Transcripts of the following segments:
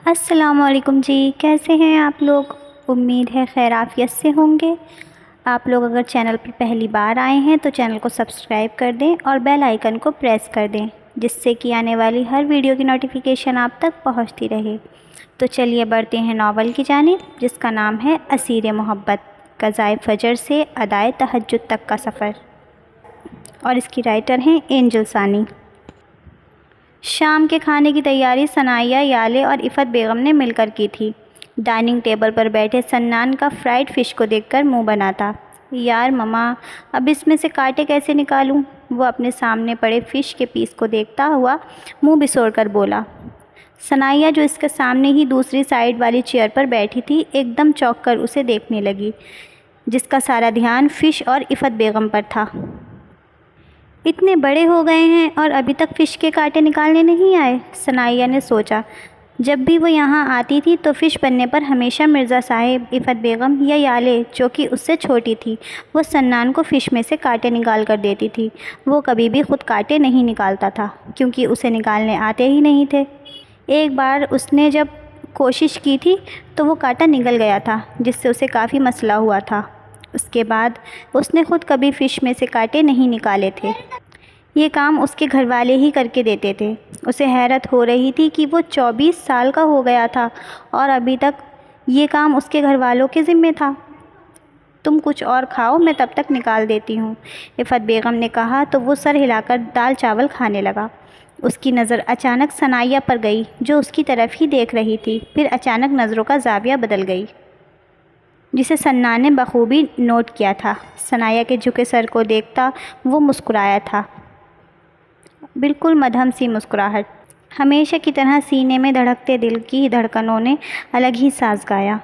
السلام علیکم جی، کیسے ہیں آپ لوگ؟ امید ہے خیر عافیت سے ہوں گے۔ آپ لوگ اگر چینل پر پہلی بار آئے ہیں تو چینل کو سبسکرائب کر دیں اور بیل آئیکن کو پریس کر دیں، جس سے کہ آنے والی ہر ویڈیو کی نوٹیفیکیشن آپ تک پہنچتی رہے۔ تو چلیے بڑھتے ہیں ناول کی جانب، جس کا نام ہے اسیر محبت، قضائے فجر سے ادائے تہجد تک کا سفر، اور اس کی رائٹر ہیں اینجل ثانی۔ شام کے کھانے کی تیاری ثنائیہ، یالے اور عفت بیگم نے مل کر کی تھی۔ ڈائننگ ٹیبل پر بیٹھے سنان کا فرائیڈ فش کو دیکھ کر منہ بنا تھا۔ یار مما، اب اس میں سے کانٹے کیسے نکالوں؟ وہ اپنے سامنے پڑے فش کے پیس کو دیکھتا ہوا منہ بسوڑ کر بولا۔ ثنائیہ، جو اس کے سامنے ہی دوسری سائیڈ والی چیئر پر بیٹھی تھی، ایک دم چونک کر اسے دیکھنے لگی، جس کا سارا دھیان فش اور عفت بیگم پر تھا۔ اتنے بڑے ہو گئے ہیں اور ابھی تک فش کے کانٹے نکالنے نہیں آئے؟ ثنائیہ نے سوچا۔ جب بھی وہ یہاں آتی تھی تو فش بننے پر ہمیشہ مرزا صاحب، عفت بیگم یا یالے، جو کہ اس سے چھوٹی تھی، وہ سنان کو فش میں سے کانٹے نکال کر دیتی تھی۔ وہ کبھی بھی خود کانٹے نہیں نکالتا تھا، کیونکہ اسے نکالنے آتے ہی نہیں تھے۔ ایک بار اس نے جب کوشش کی تھی تو وہ کانٹا نکل گیا تھا، جس سے اسے کافی مسئلہ ہوا تھا۔ اس کے بعد اس نے خود کبھی فش میں سے کانٹے نہیں نکالے تھے۔ یہ کام اس کے گھر والے ہی کر کے دیتے تھے۔ اسے حیرت ہو رہی تھی کہ وہ 24 سال کا ہو گیا تھا اور ابھی تک یہ کام اس کے گھر والوں کے ذمے تھا۔ تم کچھ اور کھاؤ، میں تب تک نکال دیتی ہوں، عفت بیگم نے کہا تو وہ سر ہلا کر دال چاول کھانے لگا۔ اس کی نظر اچانک ثنائیہ پر گئی، جو اس کی طرف ہی دیکھ رہی تھی، پھر اچانک نظروں کا زاویہ بدل گئی، جسے سنان نے بخوبی نوٹ کیا تھا۔ ثنائیہ کے جھکے سر کو دیکھتا وہ مسکرایا تھا، بالکل مدھم سی مسکراہٹ۔ ہمیشہ کی طرح سینے میں دھڑکتے دل کی دھڑکنوں نے الگ ہی ساز گایا۔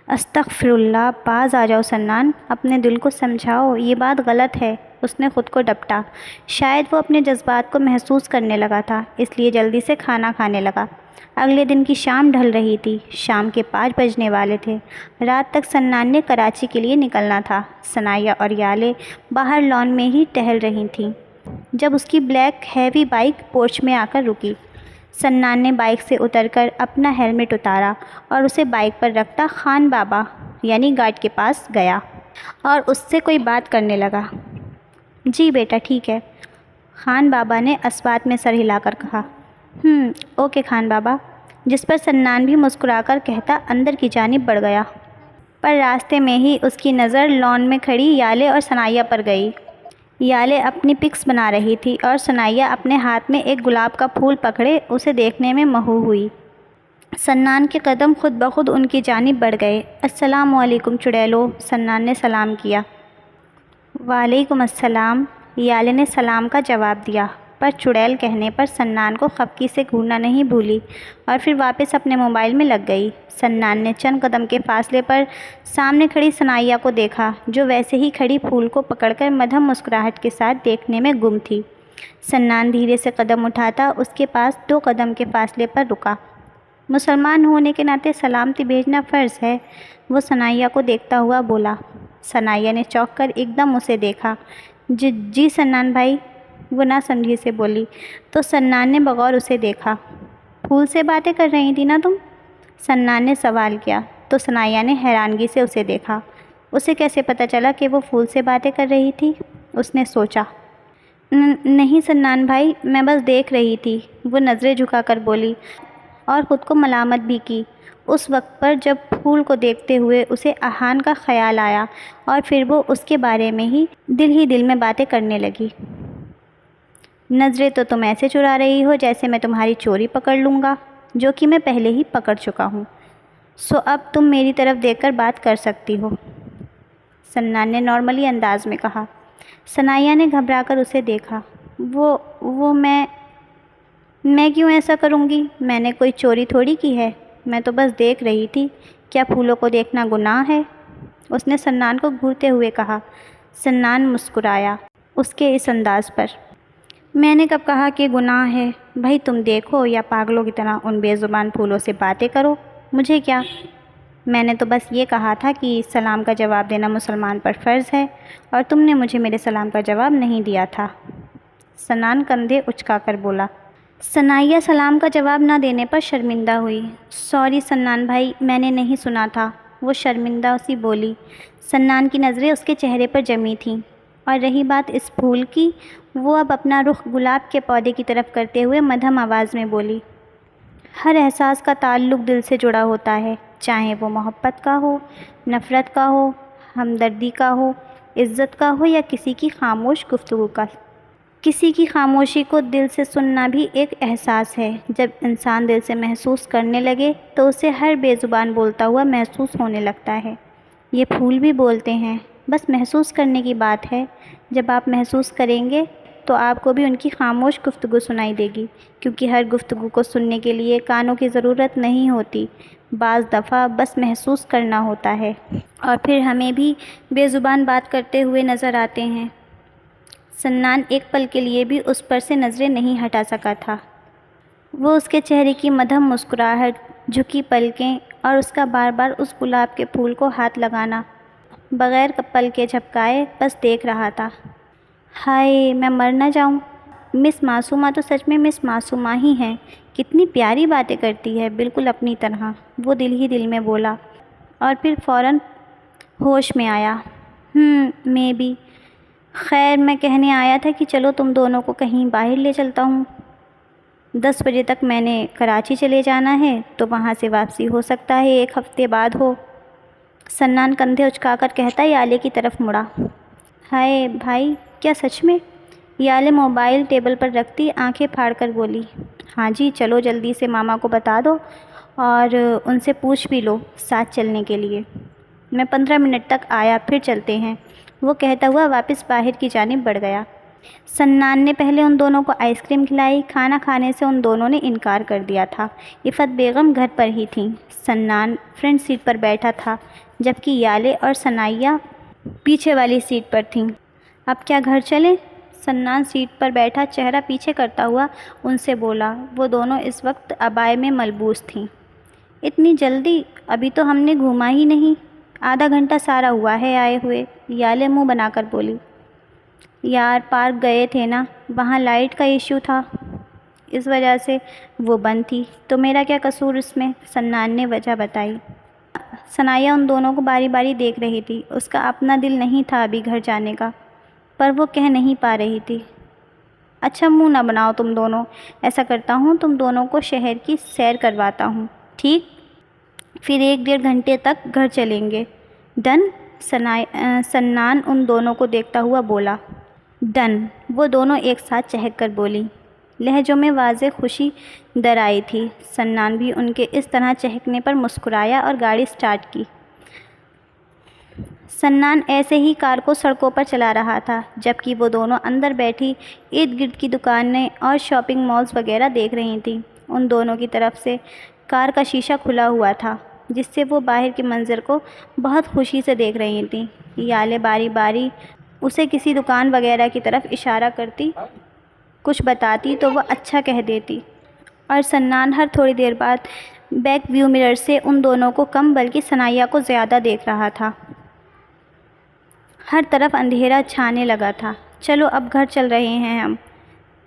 استغفر اللہ، باز آ جاؤ سنان، اپنے دل کو سمجھاؤ، یہ بات غلط ہے۔ اس نے خود کو ڈپٹا۔ شاید وہ اپنے جذبات کو محسوس کرنے لگا تھا، اس لیے جلدی سے کھانا کھانے لگا۔ اگلے دن کی شام ڈھل رہی تھی، شام کے 5 بجنے والے تھے۔ رات تک سنان نے کراچی کے لیے نکلنا تھا۔ ثنائیہ اور یالے باہر لان میں ہی ٹہل رہی تھیں جب اس کی بلیک ہیوی بائک پورچ میں آ کر رکی۔ سنان نے بائک سے اتر کر اپنا ہیلمٹ اتارا اور اسے بائک پر رکھتا خان بابا یعنی گارڈ کے پاس گیا اور اس سے کوئی بات کرنے لگا۔ جی بیٹا ٹھیک ہے، خان بابا نے اسبات میں سر ہلا کر کہا۔ اوکے خان بابا، جس پر سنان بھی مسکرا کر کہتا اندر کی جانب بڑھ گیا۔ پر راستے میں ہی اس کی نظر لان میں کھڑی یالے اور ثنائیہ پر گئی۔ یالے اپنی پکس بنا رہی تھی اور ثنائیہ اپنے ہاتھ میں ایک گلاب کا پھول پکڑے اسے دیکھنے میں مہو ہوئی۔ سنان کے قدم خود بخود ان کی جانب بڑھ گئے۔ السلام علیکم چڑیلو، سنان نے سلام کیا۔ وعلیکم السلام، یالے نے سلام کا جواب دیا، پر چڑیل کہنے پر سنان کو خفگی سے گھورنا نہیں بھولی اور پھر واپس اپنے موبائل میں لگ گئی۔ سنان نے چند قدم کے فاصلے پر سامنے کھڑی ثنائیہ کو دیکھا، جو ویسے ہی کھڑی پھول کو پکڑ کر مدھم مسکراہٹ کے ساتھ دیکھنے میں گم تھی۔ سنان دھیرے سے قدم اٹھاتا اس کے پاس 2 قدم کے فاصلے پر رکا۔ مسلمان ہونے کے ناطے سلامتی بھیجنا فرض ہے، وہ ثنائیہ کو دیکھتا ہوا بولا۔ ثنائیہ نے چونک کر ایک دم اسے دیکھا۔ جی سنان بھائی، وہ نہ سمجھی سے بولی تو سنان نے بغور اسے دیکھا۔ پھول سے باتیں کر رہی تھی نا تم؟ سنان نے سوال کیا تو ثنائیہ نے حیرانگی سے اسے دیکھا۔ اسے کیسے پتہ چلا کہ وہ پھول سے باتیں کر رہی تھی؟ اس نے سوچا۔ نہیں سنان بھائی، میں بس دیکھ رہی تھی، وہ نظریں جھکا کر بولی اور خود کو ملامت بھی کی اس وقت پر جب پھول کو دیکھتے ہوئے اسے احان کا خیال آیا اور پھر وہ اس کے بارے میں ہی دل میں باتیں کرنے لگی۔ نظریں تو تم ایسے چرا رہی ہو جیسے میں تمہاری چوری پکڑ لوں گا، جو کہ میں پہلے ہی پکڑ چکا ہوں، سو اب تم میری طرف دیکھ کر بات کر سکتی ہو، سنان نے نارملی انداز میں کہا۔ ثنائیہ نے گھبرا کر اسے دیکھا۔ وہ میں کیوں ایسا کروں گی؟ میں نے کوئی چوری تھوڑی کی ہے، میں تو بس دیکھ رہی تھی، کیا پھولوں کو دیکھنا گناہ ہے؟ اس نے سنان کو گھورتے ہوئے کہا۔ سنان مسکرایا اس کے اس انداز پر۔ میں نے کب کہا کہ گناہ ہے؟ بھائی تم دیکھو یا پاگلوں کی طرح ان بے زبان پھولوں سے باتیں کرو، مجھے کیا؟ میں نے تو بس یہ کہا تھا کہ سلام کا جواب دینا مسلمان پر فرض ہے اور تم نے مجھے میرے سلام کا جواب نہیں دیا تھا، سنان کندھے اچکا کر بولا۔ ثنائیہ سلام کا جواب نہ دینے پر شرمندہ ہوئی۔ سوری سنان بھائی، میں نے نہیں سنا تھا، وہ شرمندہ سی بولی۔ سنان کی نظریں اس کے چہرے پر جمی تھیں، اور رہی بات اس پھول کی، وہ اب اپنا رخ گلاب کے پودے کی طرف کرتے ہوئے مدھم آواز میں بولی۔ ہر احساس کا تعلق دل سے جڑا ہوتا ہے، چاہے وہ محبت کا ہو، نفرت کا ہو، ہمدردی کا ہو، عزت کا ہو یا کسی کی خاموش گفتگو کا۔ کسی کی خاموشی کو دل سے سننا بھی ایک احساس ہے۔ جب انسان دل سے محسوس کرنے لگے تو اسے ہر بے زبان بولتا ہوا محسوس ہونے لگتا ہے۔ یہ پھول بھی بولتے ہیں، بس محسوس کرنے کی بات ہے۔ جب آپ محسوس کریں گے تو آپ کو بھی ان کی خاموش گفتگو سنائی دے گی، کیونکہ ہر گفتگو کو سننے کے لیے کانوں کی ضرورت نہیں ہوتی، بعض دفعہ بس محسوس کرنا ہوتا ہے، اور پھر ہمیں بھی بے زبان بات کرتے ہوئے نظر آتے ہیں۔ سنان ایک پل کے لیے بھی اس پر سے نظریں نہیں ہٹا سکا تھا۔ وہ اس کے چہرے کی مدھم مسکراہٹ، جھکی پلکیں اور اس کا بار بار اس گلاب کے پھول کو ہاتھ لگانا بغیر پلکیں جھپکائے بس دیکھ رہا تھا۔ ہائے، میں مر نہ جاؤں۔ مس معصومہ تو سچ میں مس معصومہ ہی ہیں، کتنی پیاری باتیں کرتی ہے، بالکل اپنی طرح، وہ دل ہی دل میں بولا، اور پھر فوراً ہوش میں آیا۔ میں بھی۔ خیر، میں کہنے آیا تھا کہ چلو تم دونوں کو کہیں باہر لے چلتا ہوں۔ 10 بجے تک میں نے کراچی چلے جانا ہے، تو وہاں سے واپسی ہو سکتا ہے 1 ہفتے بعد ہو۔ سنان کندھے اچکا کر کہتا یالے کی طرف مڑا۔ ہائے بھائی، کیا سچ میں؟ یالے موبائل ٹیبل پر رکھتی آنکھیں پھاڑ کر بولی۔ ہاں جی، چلو جلدی سے ماما کو بتا دو اور ان سے پوچھ بھی لو ساتھ چلنے کے لیے۔ میں 15 منٹ تک آیا، پھر چلتے ہیں، وہ کہتا ہوا واپس باہر کی جانب بڑھ گیا۔ سنان نے پہلے ان دونوں کو آئس کریم کھلائی۔ کھانا کھانے سے ان دونوں نے انکار کر دیا تھا۔ عفت بیگم گھر پر ہی تھیں۔ سنان فرنٹ سیٹ پر بیٹھا تھا، جبکہ یالے اور ثنائیہ پیچھے والی سیٹ پر تھیں۔ اب کیا گھر چلیں؟ سنان سیٹ پر بیٹھا چہرہ پیچھے کرتا ہوا ان سے بولا۔ وہ دونوں اس وقت عبائے میں ملبوس تھیں۔ اتنی جلدی؟ ابھی تو ہم نے گھوما ہی نہیں، آدھا گھنٹہ سارا ہوا ہے آئے ہوئے، یالے منہ بنا کر بولی۔ یار، پارک گئے تھے نا، وہاں لائٹ کا ایشو تھا، اس وجہ سے وہ بند تھی، تو میرا کیا قصور اس میں؟ سنان نے وجہ بتائی۔ ثنائیہ ان دونوں کو باری باری دیکھ رہی تھی۔ اس کا اپنا دل نہیں تھا ابھی گھر جانے کا، پر وہ کہہ نہیں پا رہی تھی۔ اچھا منہ نہ بناؤ تم دونوں، ایسا کرتا ہوں تم دونوں کو شہر کی سیر کرواتا ہوں، ٹھیک؟ پھر 1-1.5 گھنٹے تک گھر چلیں گے، ڈن؟ سنان ان دونوں کو دیکھتا ہوا بولا۔ ڈن، وہ دونوں ایک ساتھ چہک کر بولی۔ لہجوں میں واضح خوشی در آئی تھی۔ سنان بھی ان کے اس طرح چہکنے پر مسکرایا اور گاڑی سٹارٹ کی۔ سنان ایسے ہی کار کو سڑکوں پر چلا رہا تھا، جبکہ وہ دونوں اندر بیٹھی ارد گرد کی دکانیں اور شاپنگ مالز وغیرہ دیکھ رہی تھیں۔ ان دونوں کی طرف سے کار کا شیشہ کھلا ہوا تھا، جس سے وہ باہر کے منظر کو بہت خوشی سے دیکھ رہی تھیں۔ یالے باری باری اسے کسی دکان وغیرہ کی طرف اشارہ کرتی، کچھ بتاتی تو وہ اچھا کہہ دیتی، اور سنان ہر تھوڑی دیر بعد بیک ویو مرر سے ان دونوں کو کم بلکہ ثنائیہ کو زیادہ دیکھ رہا تھا۔ ہر طرف اندھیرا چھانے لگا تھا۔ چلو اب گھر چل رہے ہیں ہم،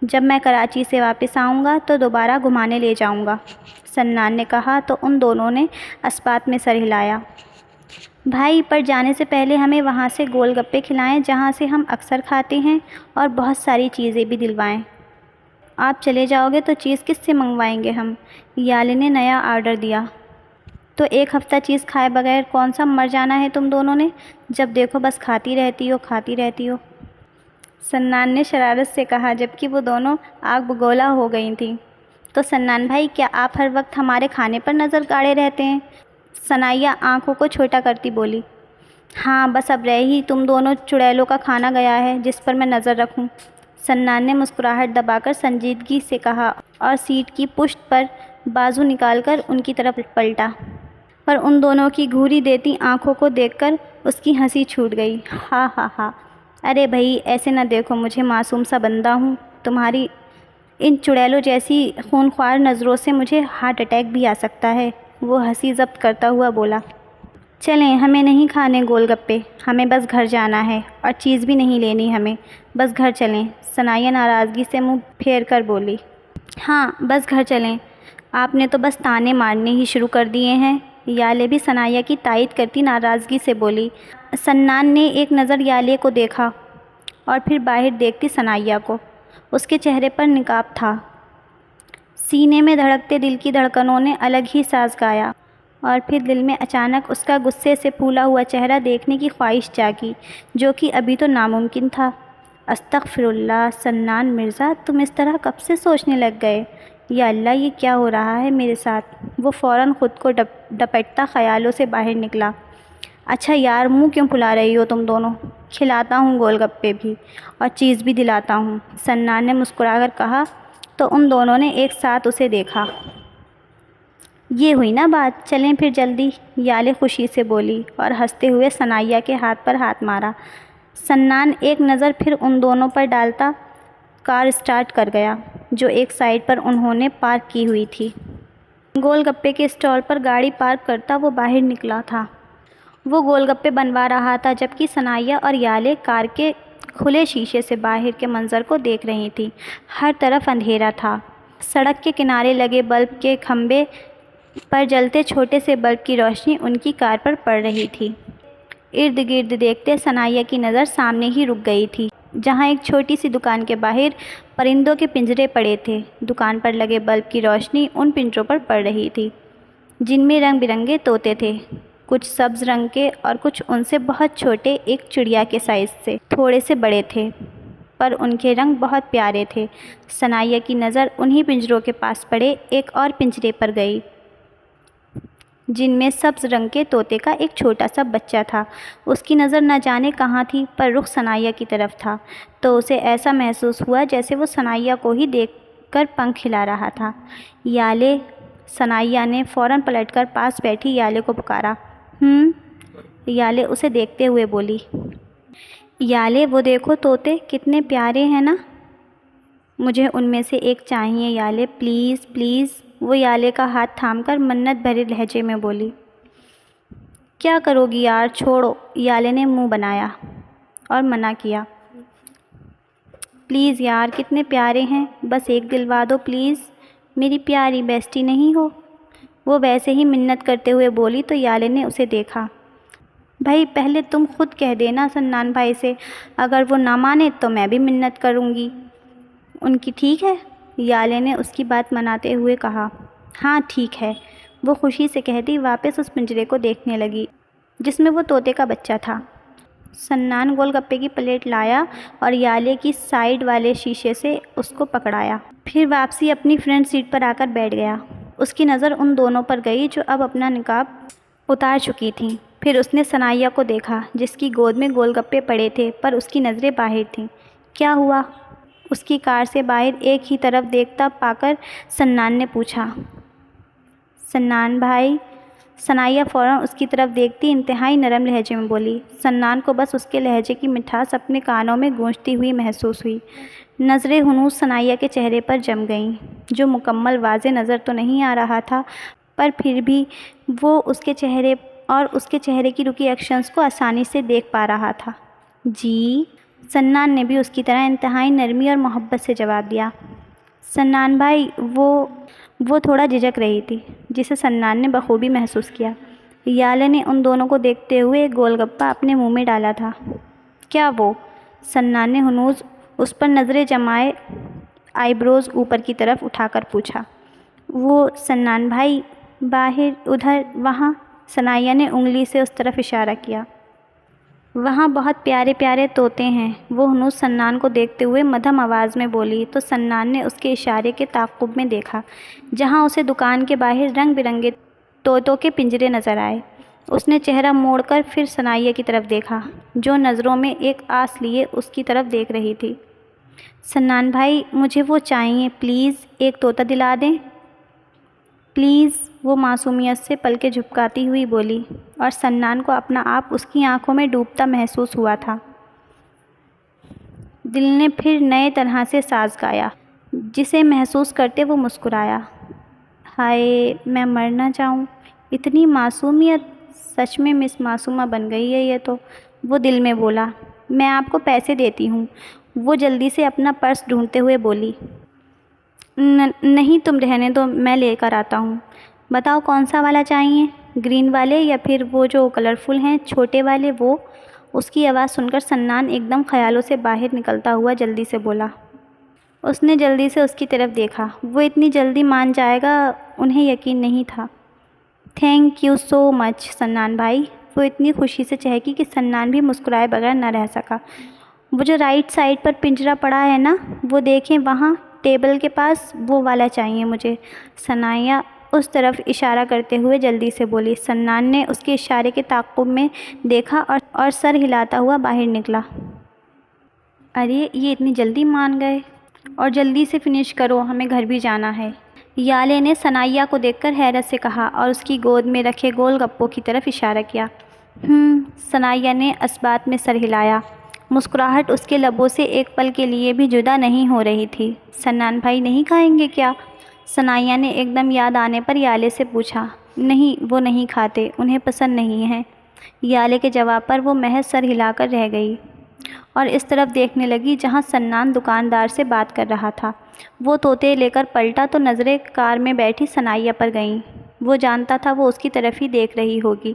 جب میں کراچی سے واپس آؤں گا تو دوبارہ گھمانے لے جاؤں گا، سنان نے کہا تو ان دونوں نے اسبات میں سر ہلایا۔ بھائی، پر جانے سے پہلے ہمیں وہاں سے گول گپے کھلائیں جہاں سے ہم اکثر کھاتے ہیں، اور بہت ساری چیزیں بھی دلوائیں۔ آپ چلے جاؤ گے تو چیز کس سے منگوائیں گے ہم؟ یالے نے نیا آرڈر دیا۔ تو 1 ہفتہ چیز کھائے بغیر کون سا مر جانا ہے تم دونوں نے؟ جب دیکھو بس کھاتی رہتی ہو، کھاتی رہتی ہو، سنان نے شرارت سے کہا، جبکہ وہ دونوں آگ بگولا ہو گئی تھیں۔ تو سنان بھائی، کیا آپ ہر وقت ہمارے کھانے پر نظر گاڑے رہتے ہیں؟ ثنائیہ آنکھوں کو چھوٹا کرتی بولی۔ ہاں، بس اب رہ ہی تم دونوں چڑیلوں کا کھانا گیا ہے جس پر میں نظر رکھوں، سنان نے مسکراہٹ دبا کر سنجیدگی سے کہا، اور سیٹ کی پشت پر بازو نکال کر ان کی طرف پلٹا۔ پر ان دونوں کی گھوری دیتی آنکھوں کو دیکھ کر اس کی ہنسی چھوٹ گئی۔ ہا ہا ہا، ارے بھائی ایسے نہ دیکھو مجھے، معصوم سا بندہ ہوں، تمہاری ان چڑیلوں جیسی خونخوار نظروں سے مجھے ہارٹ اٹیک بھی آ سکتا ہے، وہ ہنسی ضبط کرتا ہوا بولا۔ چلیں، ہمیں نہیں کھانے گول گپے، ہمیں بس گھر جانا ہے، اور چیز بھی نہیں لینی ہمیں، بس گھر چلیں، ثنائیہ ناراضگی سے منہ پھیر کر بولی۔ ہاں بس گھر چلیں، آپ نے تو بس طعنے مارنے ہی شروع کر دیے ہیں، یالے بھی ثنایا کی تائید کرتی ناراضگی سے بولی۔ سنان نے ایک نظر یالے کو دیکھا اور پھر باہر دیکھتی ثنایا کو۔ اس کے چہرے پر نقاب تھا۔ سینے میں دھڑکتے دل کی دھڑکنوں نے الگ ہی ساز گایا، اور پھر دل میں اچانک اس کا غصے سے پھولا ہوا چہرہ دیکھنے کی خواہش جاگی، جو کہ ابھی تو ناممکن تھا۔ استغفر اللہ، سنان مرزا، تم اس طرح کب سے سوچنے لگ گئے؟ یا اللہ، یہ کیا ہو رہا ہے میرے ساتھ؟ وہ فوراً خود کو ڈپٹتا خیالوں سے باہر نکلا۔ اچھا یار، منہ کیوں پھلا رہی ہو تم دونوں؟ کھلاتا ہوں گول گپے بھی اور چیز بھی دلاتا ہوں، سنان نے مسکرا کر کہا تو ان دونوں نے ایک ساتھ اسے دیکھا۔ یہ ہوئی نا بات، چلیں پھر جلدی، یالے خوشی سے بولی اور ہنستے ہوئے ثنایا کے ہاتھ پر ہاتھ مارا۔ سنان ایک نظر پھر ان دونوں پر ڈالتا کار اسٹارٹ کر گیا، جو ایک سائڈ پر انہوں نے پارک کی ہوئی تھی۔ گول گپے کے اسٹال پر گاڑی پارک کرتا وہ باہر نکلا تھا۔ وہ گول گپے بنوا رہا تھا جبکہ ثنایا اور یالے کار کے کھلے شیشے سے باہر کے منظر کو دیکھ رہی تھیں۔ ہر طرف اندھیرا تھا۔ سڑک کے کنارے لگے بلب کے کھمبے پر جلتے چھوٹے سے بلب کی روشنی ان کی کار پر پڑ رہی تھی۔ ارد گرد دیکھتے ثنایا کی نظر سامنے ہی رک گئی تھی، جہاں ایک چھوٹی سی دکان کے باہر پرندوں کے پنجرے پڑے تھے۔ دکان پر لگے بلب کی روشنی ان پنجروں پر پڑ رہی تھی، جن میں رنگ برنگے طوطے تھے، کچھ سبز رنگ کے اور کچھ ان سے بہت چھوٹے، ایک چڑیا کے سائز سے تھوڑے سے بڑے تھے، پر ان کے رنگ بہت پیارے تھے۔ ثنایا کی نظر انہی پنجروں کے پاس پڑے ایک اور پنجرے پر گئی، جن میں سبز رنگ کے طوطے کا ایک چھوٹا سا بچہ تھا۔ اس کی نظر نہ جانے کہاں تھی، پر رخ ثنایا کی طرف تھا، تو اسے ایسا محسوس ہوا جیسے وہ ثنایا کو ہی دیکھ کر پنکھ ہلا رہا تھا۔ یالے، ثنایا نے فوراً پلٹ کر پاس بیٹھی یالے کو پکارا۔ یالے اسے دیکھتے ہوئے بولی۔ یالے، وہ دیکھو طوطے کتنے پیارے ہیں نا، مجھے ان میں سے ایک چاہیے یالے، پلیز پلیز، وہ یالے کا ہاتھ تھام کر منت بھرے لہجے میں بولی۔ کیا کرو گی یار، چھوڑو، یالے نے منہ بنایا اور منع کیا۔ پلیز یار، کتنے پیارے ہیں، بس ایک دلوا دو پلیز، میری پیاری بیسٹی نہیں ہو؟ وہ ویسے ہی منت کرتے ہوئے بولی تو یالے نے اسے دیکھا۔ بھائی پہلے تم خود کہہ دینا سنان بھائی سے، اگر وہ نہ مانے تو میں بھی منت کروں گی ان کی، ٹھیک ہے؟ یالے نے اس کی بات مناتے ہوئے کہا۔ ہاں ٹھیک ہے، وہ خوشی سے کہتی واپس اس پنجرے کو دیکھنے لگی جس میں وہ طوطے کا بچہ تھا۔ سنان گول گپے کی پلیٹ لایا اور یالے کی سائیڈ والے شیشے سے اس کو پکڑایا، پھر واپسی اپنی فرنٹ سیٹ پر آ کر بیٹھ گیا۔ اس کی نظر ان دونوں پر گئی جو اب اپنا نقاب اتار چکی تھیں۔ پھر اس نے ثنایا کو دیکھا جس کی گود میں گول گپے پڑے تھے، پر اس کی نظریں باہر تھیں۔ کیا ہوا؟ اس کی کار سے باہر ایک ہی طرف دیکھتا پا کر سنان نے پوچھا۔ سنان بھائی، ثنایا فوراً اس کی طرف دیکھتی انتہائی نرم لہجے میں بولی۔ سنان کو بس اس کے لہجے کی مٹھاس اپنے کانوں میں گونجتی ہوئی محسوس ہوئی۔ نظریں ہنوز ثنایا کے چہرے پر جم گئیں، جو مکمل واضح نظر تو نہیں آ رہا تھا، پر پھر بھی وہ اس کے چہرے اور اس کے چہرے کی رکی ایکشنز کو آسانی سے دیکھ پا رہا تھا۔ جی، سنان نے بھی اس کی طرح انتہائی نرمی اور محبت سے جواب دیا۔ سنان بھائی، وہ تھوڑا جھجک رہی تھی، جسے سنان نے بخوبی محسوس کیا۔ یالے نے ان دونوں کو دیکھتے ہوئے ایک گول گپا اپنے منہ میں ڈالا تھا۔ کیا وہ؟ سنان نے ہنوز اس پر نظریں جمائے آئی بروز اوپر کی طرف اٹھا کر پوچھا۔ وہ سنان بھائی، باہر، ادھر، وہاں، ثنایا نے انگلی سے اس طرف اشارہ کیا۔ وہاں بہت پیارے پیارے طوطے ہیں، وہ ہنوز سنان کو دیکھتے ہوئے مدھم آواز میں بولی تو سنان نے اس کے اشارے کے تعاقب میں دیکھا، جہاں اسے دکان کے باہر رنگ برنگے طوطوں کے پنجرے نظر آئے۔ اس نے چہرہ موڑ کر پھر ثنایا کی طرف دیکھا، جو نظروں میں ایک آس لیے اس کی طرف دیکھ رہی تھی۔ سنان بھائی، مجھے وہ چاہیے، پلیز ایک طوطا دلا دیں پلیز، وہ معصومیت سے پلکیں جھپکاتی ہوئی بولی، اور سنان کو اپنا آپ اس کی آنکھوں میں ڈوبتا محسوس ہوا تھا۔ دل نے پھر نئے طرح سے ساز گایا، جسے محسوس کرتے وہ مسکرایا۔ ہائے، میں مر نہ جاؤں، اتنی معصومیت، سچ میں مس معصومہ بن گئی ہے یہ تو، وہ دل میں بولا۔ میں آپ کو پیسے دیتی ہوں، وہ جلدی سے اپنا پرس ڈھونڈتے ہوئے بولی۔ نہیں تم رہنے دو، میں لے کر آتا ہوں۔ بتاؤ کون سا والا چاہیے، گرین والے یا پھر وہ جو کلرفل ہیں چھوٹے والے وہ؟ اس کی آواز سن کر سنان ایک دم خیالوں سے باہر نکلتا ہوا جلدی سے بولا۔ اس نے جلدی سے اس کی طرف دیکھا، وہ اتنی جلدی مان جائے گا انہیں یقین نہیں تھا۔ تھینک یو سو مچ سنان بھائی، وہ اتنی خوشی سے چہکی کہ سنان بھی مسکرائے بغیر نہ رہ سکا۔ وہ جو رائٹ سائڈ پر پنجرا پڑا ہے نا، وہ دیکھیں وہاں ٹیبل کے پاس، وہ والا چاہیے مجھے، ثنائیہ اس طرف اشارہ کرتے ہوئے جلدی سے بولی۔ سنان نے اس کے اشارے کے تعاقب میں دیکھا اور سر ہلاتا ہوا باہر نکلا۔ ارے یہ اتنی جلدی مان گئے، اور جلدی سے فنش کرو، ہمیں گھر بھی جانا ہے، یالے نے ثنائیہ کو دیکھ کر حیرت سے کہا اور اس کی گود میں رکھے گول گپوں کی طرف اشارہ کیا۔ ثنائیہ نے اثبات میں سر ہلایا۔ مسکراہٹ اس کے لبوں سے ایک پل کے لیے بھی جدا نہیں ہو رہی تھی۔ سنان بھائی نہیں کھائیں گے کیا؟ ثنائیہ نے ایک دم یاد آنے پر یالے سے پوچھا۔ نہیں، وہ نہیں کھاتے، انہیں پسند نہیں ہے۔ یالے کے جواب پر وہ محض سر ہلا کر رہ گئی اور اس طرف دیکھنے لگی جہاں سنان دکاندار سے بات کر رہا تھا۔ وہ طوطے لے کر پلٹا تو نظریں کار میں بیٹھی ثنائیہ پر گئیں۔ وہ جانتا تھا وہ اس کی طرف ہی دیکھ رہی ہوگی۔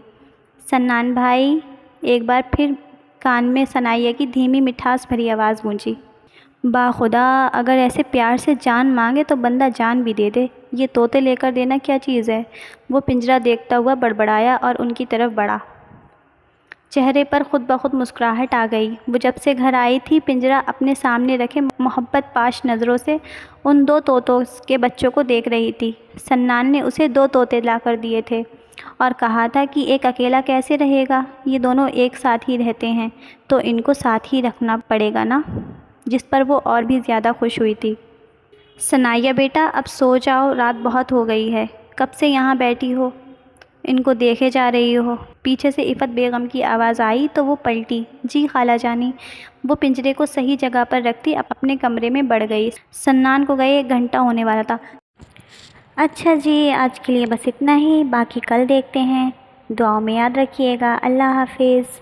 سنان بھائی، ایک بار پھر کان میں ثنائیہ کی دھیمی مٹھاس بھری آواز گونجی۔ باخدا، اگر ایسے پیار سے جان مانگے تو بندہ جان بھی دے دے، یہ طوطے لے کر دینا کیا چیز ہے؟ وہ پنجرا دیکھتا ہوا بڑبڑایا اور ان کی طرف بڑھا۔ چہرے پر خود بخود مسکراہٹ آ گئی۔ وہ جب سے گھر آئی تھی پنجرا اپنے سامنے رکھے محبت پاش نظروں سے ان 2 طوطوں کے بچوں کو دیکھ رہی تھی۔ سنان نے اسے 2 طوطے لا کر دیے تھے اور کہا تھا کہ ایک اکیلا کیسے رہے گا، یہ دونوں ایک ساتھ ہی رہتے ہیں تو ان کو ساتھ ہی رکھنا پڑے گا نا، جس پر وہ اور بھی زیادہ خوش ہوئی تھی۔ ثنائیہ بیٹا اب سو جاؤ، رات بہت ہو گئی ہے، کب سے یہاں بیٹھی ہو، ان کو دیکھے جا رہی ہو؟ پیچھے سے عفت بیگم کی آواز آئی تو وہ پلٹی۔ جی خالہ جانی۔ وہ پنجرے کو صحیح جگہ پر رکھتی اپنے کمرے میں بڑھ گئی۔ سنان کو گئے 1 گھنٹہ ہونے والا تھا۔ اچھا جی، آج کے لیے بس اتنا ہی، باقی کل دیکھتے ہیں۔ دعاؤں میں یاد رکھیے گا۔ اللہ حافظ۔